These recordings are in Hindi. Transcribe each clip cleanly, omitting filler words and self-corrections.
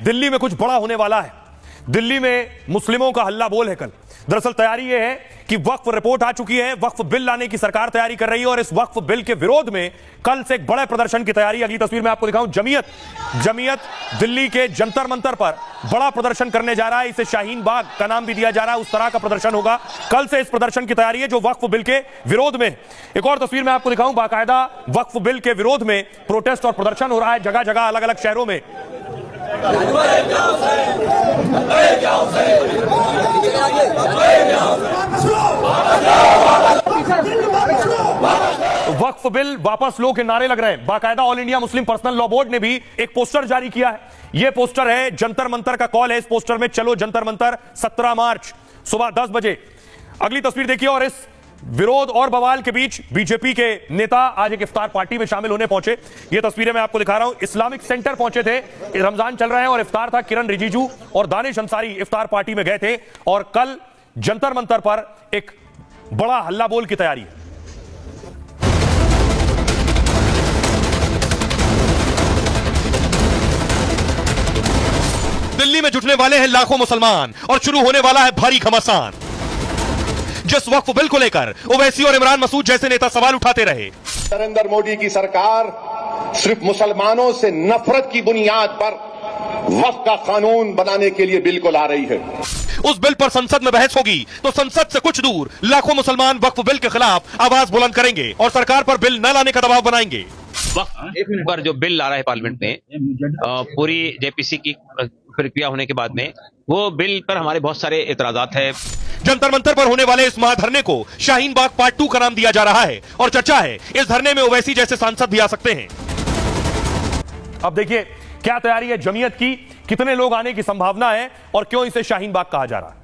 दिल्ली में कुछ बड़ा होने वाला है। दिल्ली में मुस्लिमों का हल्ला बोल है कल। दरअसल तैयारी यह है कि वक्फ रिपोर्ट आ चुकी है, वक्फ बिल लाने की सरकार तैयारी कर रही है और इस वक्फ बिल के विरोध में कल से एक बड़े प्रदर्शन की तैयारी। अगली तस्वीर में आपको दिखाऊं, जमीयत दिल्ली के जंतर मंतर पर बड़ा प्रदर्शन करने जा रहा है। इसे शाहीन बाग का नाम भी दिया जा रहा है। उस तरह का प्रदर्शन होगा। कल से इस प्रदर्शन की तैयारी है जो वक्फ बिल के विरोध में। एक और तस्वीर में आपको दिखाऊं, बाकायदा वक्फ बिल के विरोध में प्रोटेस्ट और प्रदर्शन हो रहा है जगह जगह, अलग अलग शहरों में। वक्फ बिल वापस लो के नारे लग रहे हैं। बाकायदा all India Muslim personal law board ने भी एक पोस्टर जारी किया है। यह पोस्टर है जंतर मंतर का कॉल है। इस पोस्टर में चलो जंतर मंतर 17 मार्च सुबह 10 बजे। अगली तस्वीर देखिए। और इस विरोध और बवाल के बीच बीजेपी के नेता आज एक इफ्तार पार्टी में शामिल होने पहुंचे। ये तस्वीरें मैं आपको दिखा रहा हूं। इस्लामिक सेंटर पहुंचे थे। रमजान चल रहे हैं और इफ्तार था। किरण रिजिजू और दानिश अंसारी इफ्तार पार्टी में गए थे और कल जंतर मंतर पर एक बड़ा हल्ला बोल की तैयारी है। दिल्ली में जुटने वाले हैं लाखों मुसलमान और शुरू होने वाला है भारी घमासान। जिस वक्फ बिल को लेकर ओवैसी और इमरान मसूद जैसे नेता सवाल उठाते रहे, नरेंद्र मोदी की सरकार सिर्फ मुसलमानों से नफरत की बुनियाद पर वक्फ का कानून बनाने के लिए बिल को ला रही है। उस बिल पर संसद में बहस होगी तो संसद से कुछ दूर लाखों मुसलमान वक्फ बिल के खिलाफ आवाज बुलंद करेंगे और सरकार पर बिल न लाने का दबाव बनाएंगे। वक्फ पर जो बिल ला रहा है पार्लियामेंट में, पूरी जेपीसी की प्रक्रिया होने के बाद में वो बिल पर हमारे बहुत सारे एतराजात है। जंतर मंतर पर होने वाले इस महाधरने को शाहीन बाग पार्ट 2 का नाम दिया जा रहा है और चर्चा है इस धरने में ओवैसी जैसे सांसद भी आ सकते हैं। अब देखिए क्या तैयारी है जमीयत की, कितने लोग आने की संभावना है और क्यों इसे शाहीन बाग कहा जा रहा है।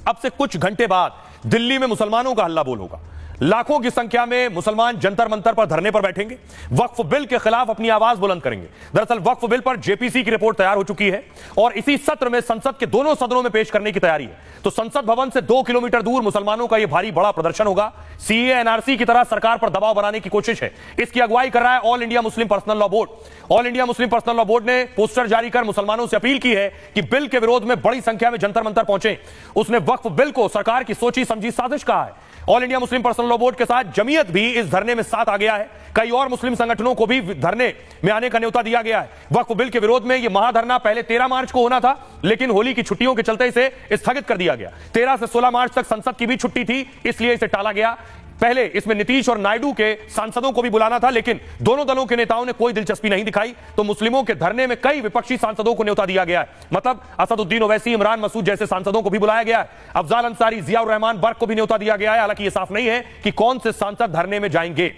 अब से कुछ घंटे बाद दिल्ली में मुसलमानों का हल्ला बोल होगा। लाखों की संख्या में मुसलमान जंतर मंतर पर धरने पर बैठेंगे, वक्फ बिल के खिलाफ अपनी आवाज बुलंद करेंगे। दरअसल वक्फ बिल पर जेपीसी की रिपोर्ट तैयार हो चुकी है और इसी सत्र में संसद के दोनों सदनों में पेश करने की तैयारी है। तो संसद भवन से 2 किलोमीटर दूर मुसलमानों का यह भारी बड़ा प्रदर्शन होगा। सीए एनआरसी की तरह सरकार पर दबाव बनाने की कोशिश है। इसकी अगुवाई कर रहा है all India Muslim personal law board. All India Muslim personal law board ने पोस्टर जारी कर मुसलमानों से अपील की है कि बिल के विरोध में बड़ी संख्या में जंतर मंतर पहुंचे। उसने वक्फ बिल को सरकार की सोची समझी साजिश कहा है। All India Muslim personal law board के साथ जमीयत भी इस धरने में साथ आ गया है। कई और मुस्लिम संगठनों को भी धरने में आने का न्योता दिया गया है। वक्फ बिल के विरोध में यह महाधरना पहले 13 मार्च को होना था, लेकिन होली की छुट्टियों के चलते इसे स्थगित कर दिया गया। 13 से 16 मार्च तक संसद की भी छुट्टी थी, इसलिए इसे टाला गया। पहले इसमें नीतीश और नायडू के सांसदों को भी बुलाना था, लेकिन दोनों दलों के नेताओं ने कोई दिलचस्पी नहीं दिखाई। तो मुस्लिमों के धरने में कई विपक्षी सांसदों को न्योता दिया गया है। मतलब असदुद्दीन ओवैसी, इमरान मसूद जैसे सांसदों को भी बुलाया गया है। अफजाल अंसारी, जियाउर रहमान बर्क को भी न्योता दिया गया है। हालांकि यह साफ नहीं है कि कौन से सांसद धरने में जाएंगे।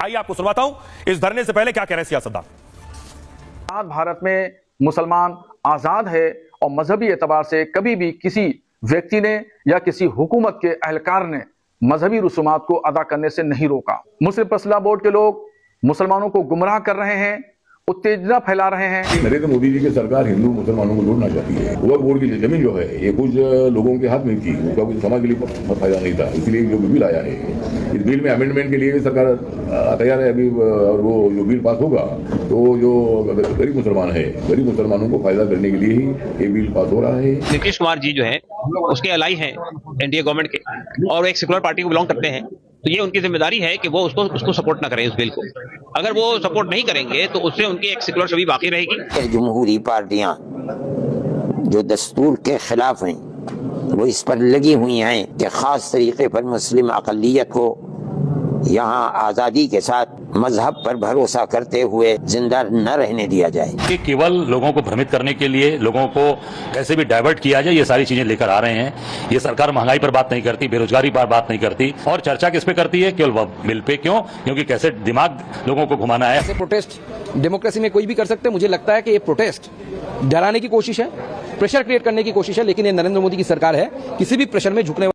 आइए आपको सुनवाता हूं इस धरने से पहले क्या कह रहे हैं सियासतदान। भारत में मुसलमान आजाद है और मजहबी एतबार से कभी भी किसी व्यक्ति ने या किसी हुकूमत के एहलकार ने मजहबी रसूमात को अदा करने से नहीं रोका। मुस्लिम पर्सनल लॉ बोर्ड के लोग मुसलमानों को गुमराह कर रहे हैं, उत्तेजना फैला रहे हैं। नरेंद्र मोदी जी की सरकार हिंदू मुसलमानों को लूटना चाहती है। वक्फ बोर्ड की जमीन जो है ये कुछ लोगों के हाथ में थी, उसका कुछ समाज के लिए फायदा नहीं था, इसलिए जो बिल आया है इस बिल में अमेंडमेंट के लिए सरकार तैयार है अभी। और वो जो बिल पास होगा तो जो गरीब मुसलमान है, गरीब मुसलमानों को फायदा करने के लिए ही ये बिल पास हो रहा है। नीतीश कुमार जी जो है उसके अलाई हैं एनडीए गवर्नमेंट के और एक सेकुलर पार्टी को बिलोंग करते हैं, तो ये उनकी जिम्मेदारी है कि वो उसको सपोर्ट ना करें। उस बिल को अगर वो सपोर्ट नहीं करेंगे तो उससे उनकी एक सेकुलर छवि बाकी रहेगी। जमहूरी पार्टियां जो दस्तूर के खिलाफ हैं वो इस पर लगी हुई हैं कि खास तरीके पर मुस्लिम अक़लियत को यहाँ आज़ादी के साथ मजहब पर भरोसा करते हुए जिंदा न रहने दिया जाए। कि केवल लोगों को भ्रमित करने के लिए, लोगों को कैसे भी डाइवर्ट किया जाए, ये सारी चीजें लेकर आ रहे हैं। ये सरकार महंगाई पर बात नहीं करती, बेरोजगारी पर बात नहीं करती और चर्चा किस पे करती है? केवल बिल पे। क्यों? क्योंकि कैसे दिमाग लोगों को घुमाना है। ऐसे प्रोटेस्ट डेमोक्रेसी में कोई भी कर सकते हैं। मुझे लगता है कि ये प्रोटेस्ट डराने की कोशिश है, प्रेशर क्रिएट करने की कोशिश है, लेकिन ये नरेंद्र मोदी की सरकार है, किसी भी प्रेशर में झुकने